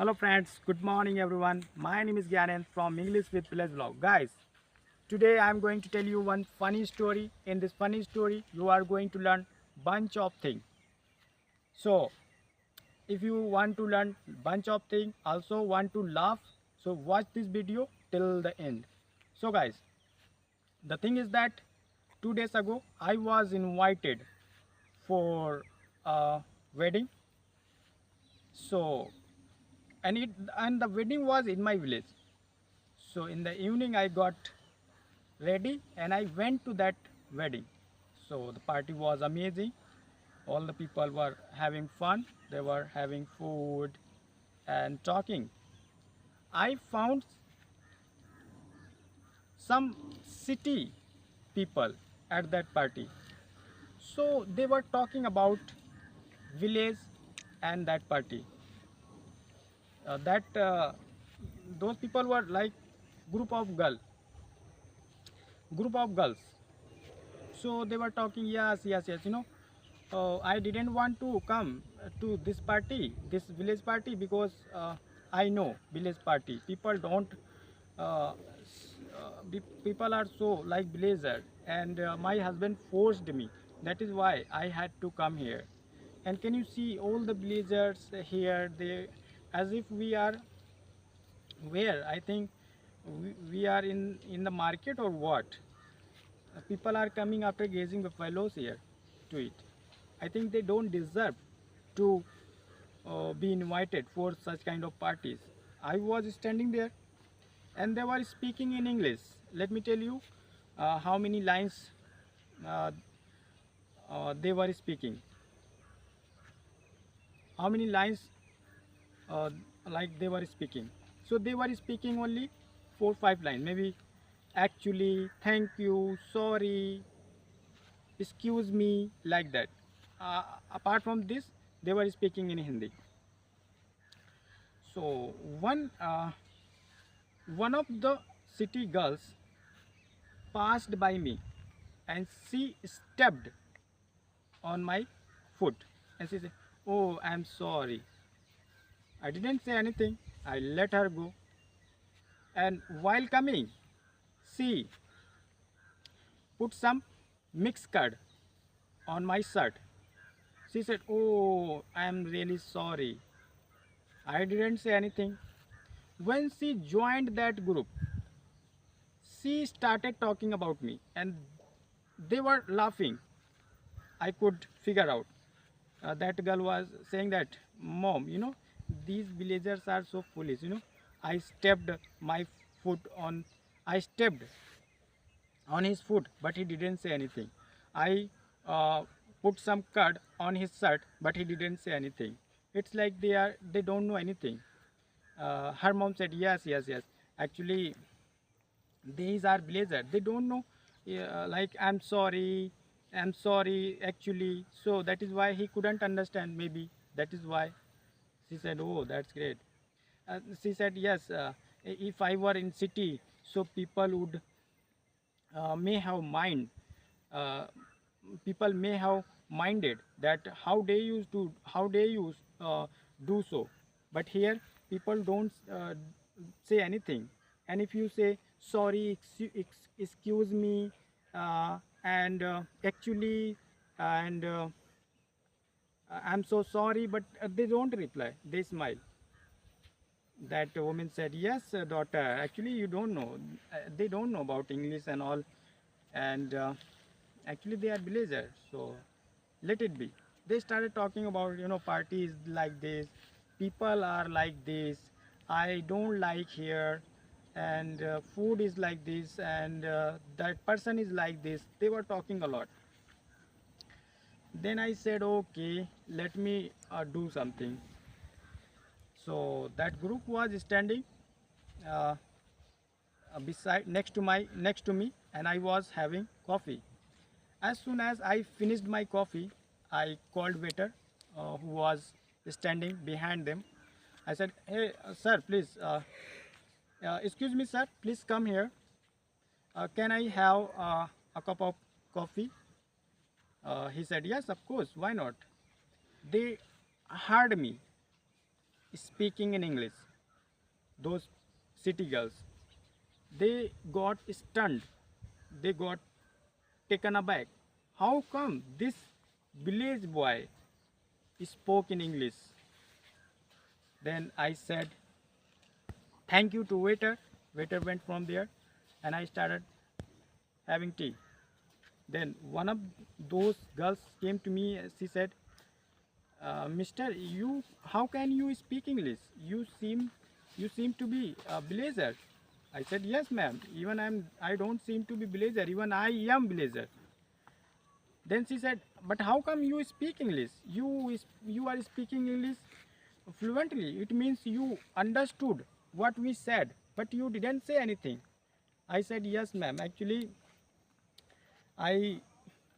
Hello friends, good morning everyone. My name is Gyanen from English with Village Vlog. Guys, today I am going to tell you one funny story. In this funny story, you are going to learn bunch of things. So, if you want to learn bunch of things, also want to laugh, so watch this video till the end. So guys, the thing is that 2 days ago I was invited for a wedding. So, and the wedding was in my village. So in the evening I got ready and I went to that wedding. So the party was amazing. All the people were having fun. They were having food and talking. I found some city people at that party. So they were talking about village and that party. That those people were like group of girl, group of girls. So they were talking, yes, yes, yes, I didn't want to come to this party, this village party, because I know village party. People don't, people are so like villager, and my husband forced me. That is why I had to come here. And can you see all the villagers here? They, as if we are where? I think we are in the market or what? People are coming after gazing buffaloes here to it. I think they don't deserve to be invited for such kind of parties. I was standing there and they were speaking in English. Let me tell you how many lines uh, they were speaking. How many lines uh, like they were speaking. So they were speaking only 4 5 lines, maybe actually, thank you, sorry, excuse me, like that. Apart from this, they were speaking in Hindi. So one of the city girls passed by me and she stepped on my foot and she said, oh, I'm sorry. I didn't say anything. I let her go. And while coming, she put some mixed curd on my shirt. She said, oh, I'm really sorry. I didn't say anything. When she joined that group, she started talking about me and they were laughing. I could figure out. That girl was saying that, Mom, these villagers are so foolish. I stepped my foot on, I stepped on his foot, but he didn't say anything. I put some curd on his shirt, but he didn't say anything. It's like they don't know anything. Her mom said, yes, yes, yes. Actually, these are villagers. They don't know, like, I'm sorry, actually. So that is why he couldn't understand, maybe. That is why. She said, oh, that's great. She said, yes, if I were in city, so people would may have mind, uh, people may have minded that how they use do so, but here people don't say anything. And if you say sorry, excuse me, and actually, and I'm so sorry, but they don't reply, they smile. That woman said, yes, daughter, actually you don't know, they don't know about English and all, and actually they are villagers, so let it be. They started talking about, parties like this, people are like this, I don't like here, and food is like this, and that person is like this. They were talking a lot. Then I said, okay, let me do something. So that group was standing uh, beside next to me, and I was having coffee. As soon as I finished my coffee, I called waiter who was standing behind them. I said, hey, sir, please, excuse me, sir, please come here. Can I have a cup of coffee? He said, yes, of course, why not? They heard me. speaking in English. Those city girls, they got stunned. They got taken aback. How come this village boy spoke in English? Then I said thank you to waiter. Waiter went from there, and I started having tea. Then one of those girls came to me. She said, "Mister, you how can you speak English? You seem to be a blazer." I said, "Yes, ma'am. Even I don't seem to be blazer. Even I am blazer." Then she said, "But how come you speak English? You are speaking English fluently. It means you understood what we said, but you didn't say anything." I said, "Yes, ma'am. Actually, I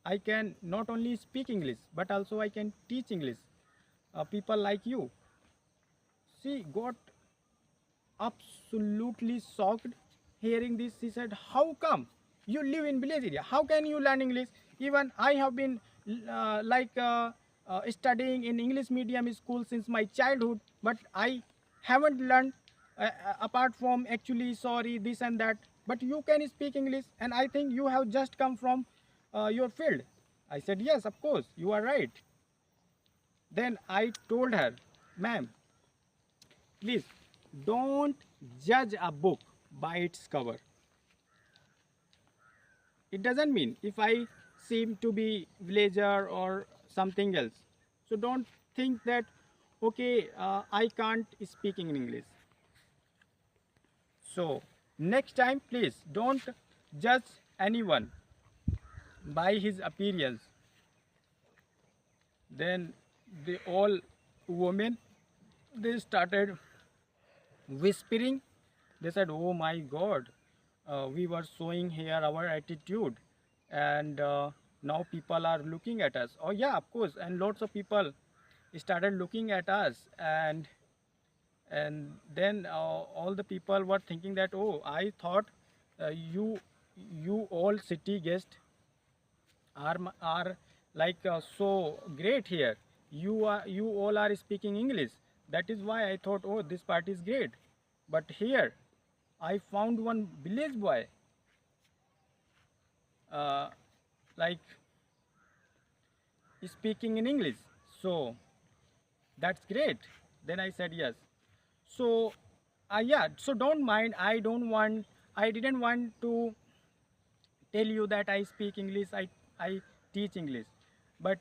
I can not only speak English, but also I can teach English. People like you." She got absolutely shocked hearing this. She said, "How come you live in village area? How can you learn English? Even I have been studying in English medium school since my childhood, but I haven't learned apart from actually sorry this and that. But you can speak English, and I think you have just come from your field." I said, "Yes, of course, you are right." Then I told her, "Ma'am, please don't judge a book by its cover. It doesn't mean if I seem to be villager or something else. So don't think that, okay, I can't speak in English. So next time, please don't judge anyone by his appearance." Then they all women, they started whispering. They said, "Oh my God, we were showing here our attitude, and now people are looking at us." Oh yeah, of course. And lots of people started looking at us, and then all the people were thinking that, "Oh, I thought you all city guests are like so great here. You all are speaking English. That is why I thought, oh, this party is great. But here I found one village boy, uh, like speaking in English. So that's great." Then I said yes. So yeah, so don't mind. I didn't want to tell you that I speak English, I teach English. But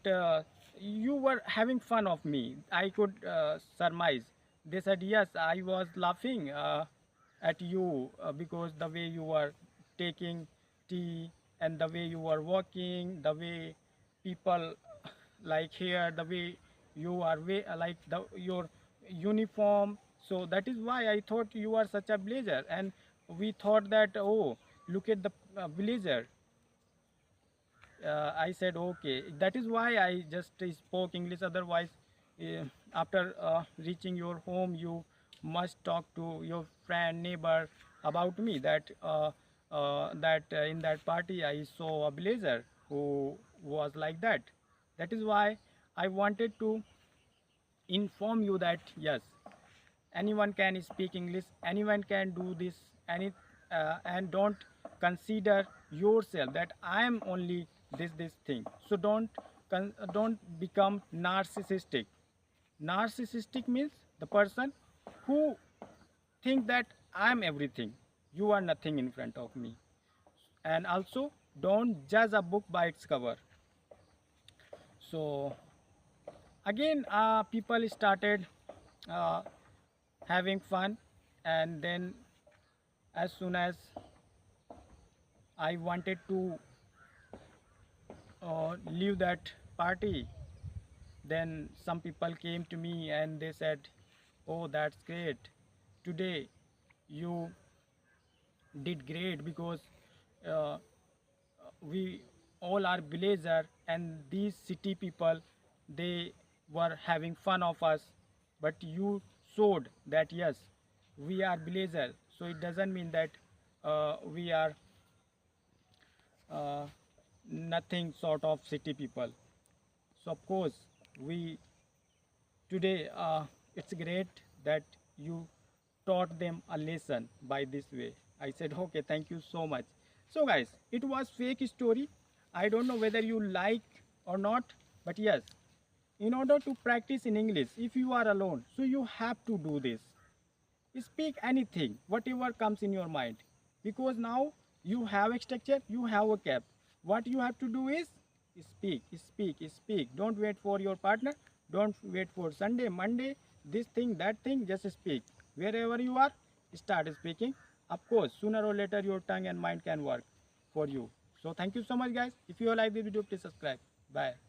you were having fun of me. I could surmise. They said, "Yes, I was laughing at you because the way you were taking tea and the way you were walking, the way people like here, the way you are like your uniform. So that is why I thought you are such a blazer, and we thought that, oh, look at the villager." I said, "Okay." That is why I just spoke English. Otherwise, after reaching your home, you must talk to your friend, neighbor about me. That in that party I saw a blazer who was like that. That is why I wanted to inform you that yes, anyone can speak English, anyone can do this, and don't consider yourself that I am only this thing. So don't become narcissistic. Narcissistic means the person who think that I am everything, you are nothing in front of me. And also, don't judge a book by its cover. So again, people started uh, having fun, and then as soon as I wanted to leave that party, then some people came to me and they said, "Oh, that's great. Today you did great because uh, we all are villager, and these city people, they were having fun of us, but you showed that yes, we are villager. So it doesn't mean that we are uh, nothing sort of city people." So of course we today it's great that you taught them a lesson by this way. I said, okay, thank you so much. So guys, it was fake story. I don't know whether you like or not, but yes, in order to practice in English, if you are alone, so you have to do this. Speak anything, whatever comes in your mind. Because now you have a structure, you have a cap. What you have to do is speak, speak, speak. Don't wait for your partner. Don't wait for Sunday, Monday, this thing, that thing. Just speak. Wherever you are, start speaking. Of course, sooner or later, your tongue and mind can work for you. So thank you so much, guys. If you like this video, please subscribe. Bye.